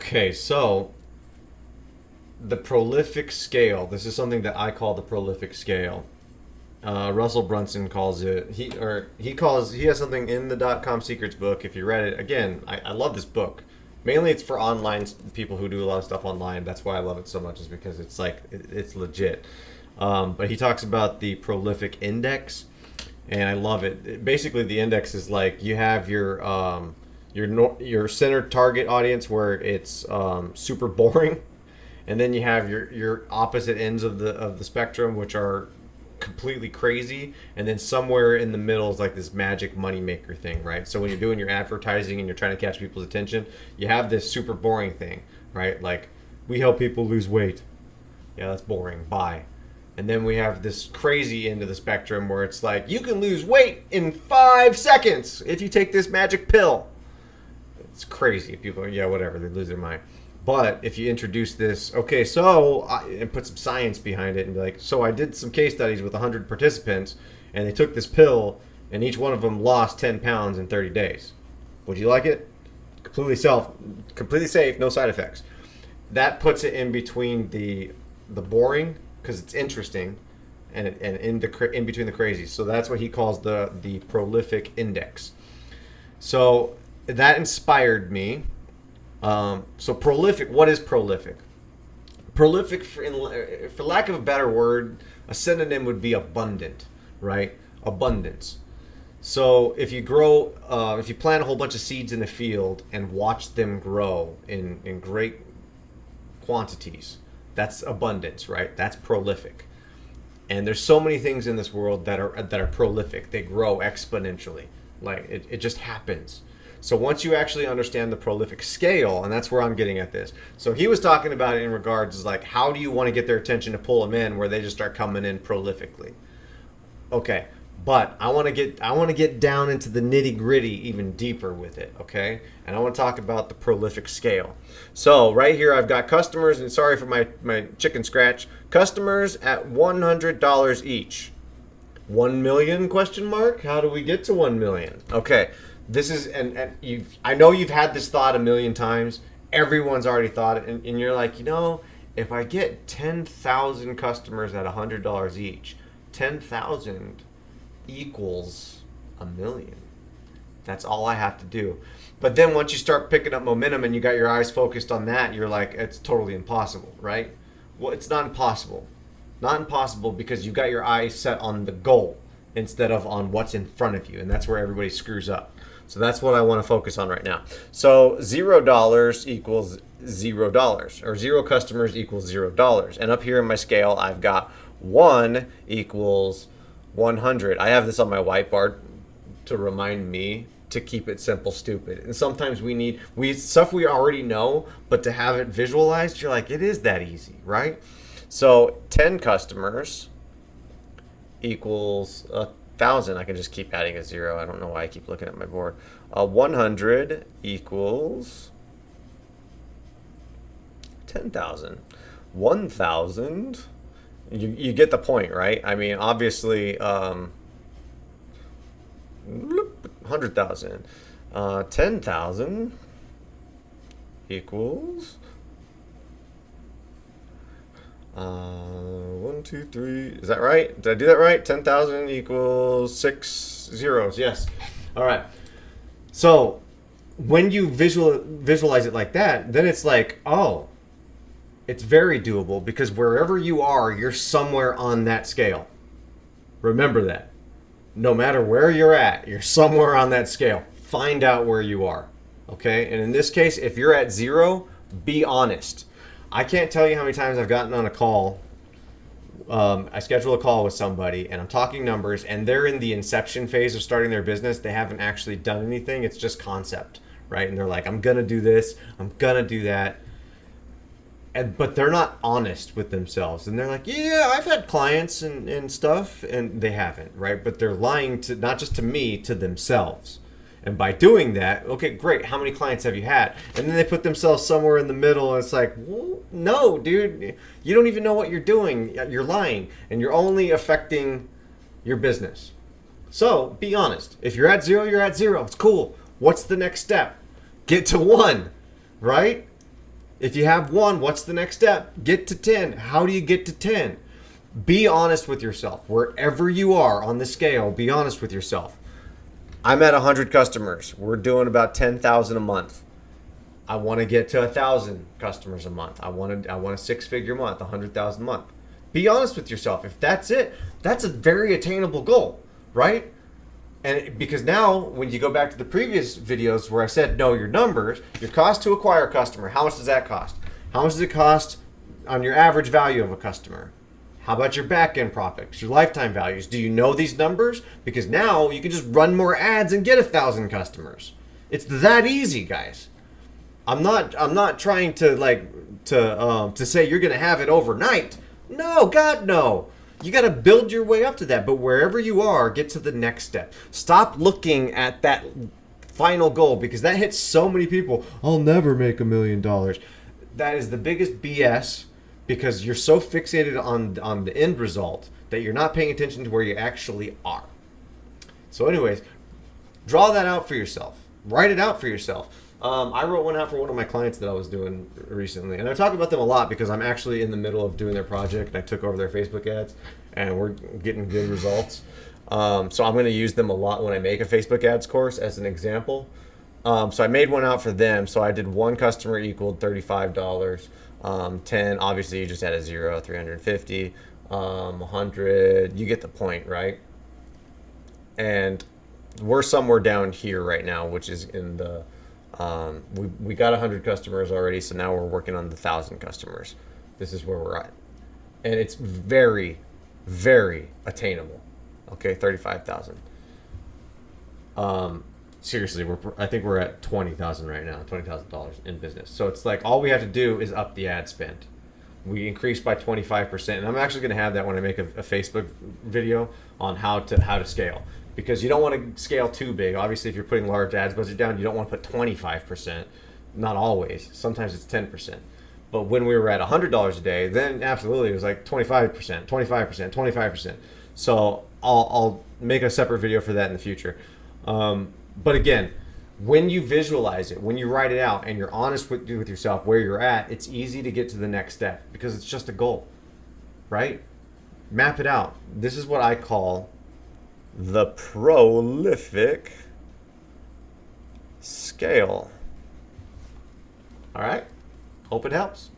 Okay, so the prolific scale. This is something that I call the prolific scale. Russell Brunson calls it. He has something in the dot com secrets book. If you read it, again, I love this book. Mainly, it's for online people who do a lot of stuff online. That's why I love it so much, is because it's like it's legit. But he talks about the prolific index, and I love it. Basically, the index is like you have your center target audience where it's super boring, and then you have your opposite ends of the spectrum, which are completely crazy, and then somewhere in the middle is like this magic moneymaker thing, right? So when you're doing your advertising and you're trying to catch people's attention, you have this super boring thing, right? Like, we help people lose weight. Yeah, that's boring. Bye. And then we have this crazy end of the spectrum where it's like, you can lose weight in 5 seconds if you take this magic pill. It's crazy. People are, yeah, whatever, they lose their mind. But if you introduce this, okay, and put some science behind it and be like, so I did some case studies with 100 participants, and they took this pill, and each one of them lost 10 pounds in 30 days. Would you like it? Completely safe, no side effects. That puts it in between the boring, because it's interesting, and in between the crazy. So that's what he calls the prolific index. So that inspired me. So prolific, what is prolific? Prolific, for lack of a better word, a synonym would be abundant, right? Abundance. So if you plant a whole bunch of seeds in the field and watch them grow in great quantities, that's abundance, right? That's prolific. And there's so many things in this world that are prolific. They grow exponentially. Like it just happens. So once you actually understand the prolific scale, and that's where I'm getting at this. So he was talking about it in regards like, how do you want to get their attention to pull them in where they just start coming in prolifically? Okay, but I want to get down into the nitty gritty even deeper with it. Okay, and I want to talk about the prolific scale. So right here I've got customers, and sorry for my chicken scratch. Customers at $100 each. 1 million question mark? How do we get to 1 million? Okay. This is, and I know you've had this thought a million times. Everyone's already thought it, and you're like, if I get 10,000 customers at $100 each, 10,000 equals a million. That's all I have to do. But then once you start picking up momentum and you got your eyes focused on that, you're like, it's totally impossible, right? Well, it's not impossible. Not impossible because you got your eyes set on the goal instead of on what's in front of you, and that's where everybody screws up. So that's what I want to focus on right now. So $0 equals $0, or 0 customers equals $0. And up here in my scale, I've got 1 equals 100. I have this on my whiteboard to remind me to keep it simple, stupid. And sometimes we need stuff we already know, but to have it visualized, you're like, it is that easy, right? So 10 customers equals 1,000. I can just keep adding a 0. I don't know why I keep looking at my board. 100 equals 10,000. 1,000. You get the point, right? I mean, obviously, 100,000. 10,000 equals 1, 2, 3. Is that right? Did I do that right? 10,000 equals 6 zeros. Yes. All right. So when you visualize it like that, then it's like, oh, it's very doable because wherever you are, you're somewhere on that scale. Remember that. No matter where you're at, you're somewhere on that scale. Find out where you are. Okay? And in this case, if you're at 0, be honest. I can't tell you how many times I've gotten on a call. I schedule a call with somebody and I'm talking numbers and they're in the inception phase of starting their business. They haven't actually done anything. It's just concept, right? And they're like, I'm going to do this. I'm going to do that. But they're not honest with themselves. And they're like, yeah, I've had clients and stuff. And they haven't, right? But they're lying to not just to me, to themselves. And by doing that, okay, great. How many clients have you had? And then they put themselves somewhere in the middle, and it's like, well, no, dude, you don't even know what you're doing. You're lying, and you're only affecting your business. So be honest. If you're at 0, you're at 0. It's cool. What's the next step? Get to 1, right? If you have 1, what's the next step? Get to 10. How do you get to 10? Be honest with yourself. Wherever you are on the scale, be honest with yourself. I'm at 100 customers. We're doing about 10,000 a month. I want to get to 1,000 customers a month. I want a 6-figure month, 100,000 a month. Be honest with yourself. If that's it, that's a very attainable goal, right? And because now, when you go back to the previous videos where I said know your numbers, your cost to acquire a customer, how much does that cost? How much does it cost on your average value of a customer? How about your back-end profits, your lifetime values? Do you know these numbers? Because now you can just run more ads and get 1,000 customers. It's that easy, guys. I'm not trying to say you're gonna have it overnight. No, God, no. You got to build your way up to that. But wherever you are, get to the next step. Stop looking at that final goal, because that hits so many people. I'll never make $1 million. That is the biggest BS, because you're so fixated on the end result that you're not paying attention to where you actually are. So anyways, draw that out for yourself. Write it out for yourself. I wrote one out for one of my clients that I was doing recently, and I talk about them a lot because I'm actually in the middle of doing their project, and I took over their Facebook ads, and we're getting good results. So I'm going to use them a lot when I make a Facebook ads course as an example. So I made one out for them. So I did 1 customer equaled $35. 10, obviously you just add a 0, 350, 100. You get the point, right? And we're somewhere down here right now, which is in the we got 100 customers already, so now we're working on the 1,000 customers. This is where we're at, and it's very, very attainable. Okay, 35,000. Seriously, I think we're at 20,000 right now, $20,000 in business. So it's like all we have to do is up the ad spend. We increased by 25%, and I'm actually going to have that when I make a Facebook video on how to scale. Because you don't want to scale too big. Obviously, if you're putting large ads budget down, you don't want to put 25%. Not always. Sometimes it's 10%. But when we were at $100 a day, then absolutely it was like 25%, 25%, 25%. So I'll make a separate video for that in the future. But again, when you visualize it, when you write it out, and you're honest with yourself where you're at, it's easy to get to the next step because it's just a goal, right? Map it out. This is what I call the prolific scale. All right. Hope it helps.